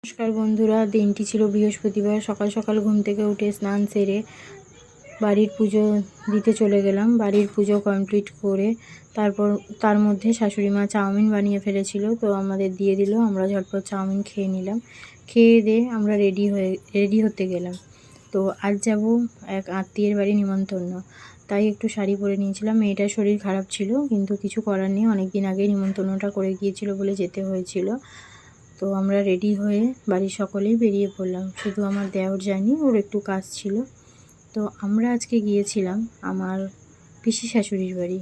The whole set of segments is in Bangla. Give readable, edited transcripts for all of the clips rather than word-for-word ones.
নমস্কার বন্ধুরা, দিনটি ছিল বৃহস্পতিবার। সকাল সকাল ঘুম থেকে উঠে স্নান সেরে বাড়ির পুজো দিতে চলে গেলাম। বাড়ির পুজো কমপ্লিট করে তারপর তার মধ্যে শাশুড়ি মা চাউমিন বানিয়ে ফেলেছিল, তো আমাদের দিয়ে দিল। আমরা ঝটপট চাউমিন খেয়ে নিলাম। খেয়ে দিয়ে আমরা রেডি হতে গেলাম। তো আজ যাব এক আত্মীয়ের বাড়ি নিমন্ত্রণ, তাই একটু শাড়ি পরে নিয়েছিলাম। মেয়েটার শরীর খারাপ ছিল, কিন্তু কিছু করার নেই, অনেক দিন আগেই নিমন্ত্রণটা করে গিয়েছিল বলে যেতে হয়েছিল। তো আমরা রেডি হয়ে বাড়ির সকলেই বেরিয়ে পড়লাম, শুধু আমার দেওর যায়নি, ওর একটু কাজ ছিল। তো আমরা আজকে গিয়েছিলাম আমার পিসি শাশুড়ির বাড়ি।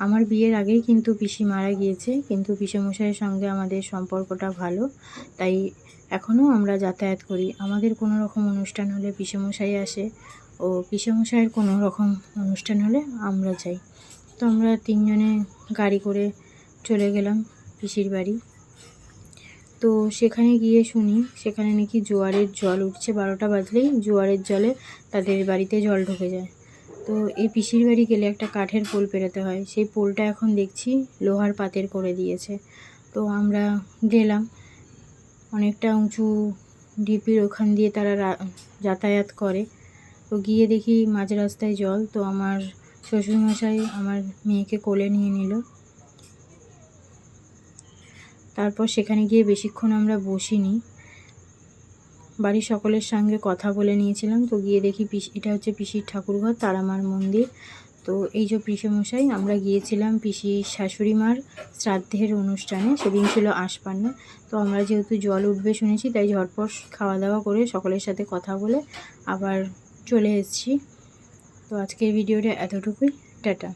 আমার বিয়ের আগেই কিন্তু পিসি মারা গিয়েছে, কিন্তু পিসেমশাইয়ের সঙ্গে আমাদের সম্পর্কটা ভালো, তাই এখনও আমরা যাতায়াত করি। আমাদের কোনো রকম অনুষ্ঠান হলে পিসেমশাই আসে, ও পিসেমশাইয়ের কোনো রকম অনুষ্ঠান হলে আমরা যাই। তো আমরা তিনজনে গাড়ি করে চলে গেলাম পিসির বাড়ি। তো সেখানে গিয়ে শুনি সেখানে নাকি জোয়ারের জল উঠছে, 12টা বাজলেই জোয়ারের জলে তাদের বাড়িতে জল ঢুকে যায়। তো এই পিসির বাড়ি গেলে একটা কাঠের পোল পেরোতে হয়, সেই পোলটা এখন দেখছি লোহার পাতের করে দিয়েছে। তো আমরা গেলাম, অনেকটা উঁচু ঢিপির ওখান দিয়ে তারা যাতায়াত করে। তো গিয়ে দেখি মাঝ রাস্তায় জল। তো আমার শ্বশুরমশাই আমার মেয়েকে কোলে নিয়ে নিল। তারপর সেখানে গিয়ে বেশিক্ষণ আমরা বসিনি, বাড়ির সকলের সঙ্গে কথা বলে নিয়েছিলাম। তো গিয়ে দেখি এটা হচ্ছে পিসির ঠাকুরঘর, তারামার মন্দির। তো এই যে পিসেমশাই, আমরা গিয়েছিলাম পিসির শাশুড়ি মার শ্রাদ্ধের অনুষ্ঠানে, সেদিন ছিল আশপান্না। তো আমরা যেহেতু জল উঠবে শুনেছি, তাই ঝটপট খাওয়া দাওয়া করে সকলের সাথে কথা বলে আবার চলে এসেছি। তো আজকের ভিডিওটা এতটুকুই, টাটা।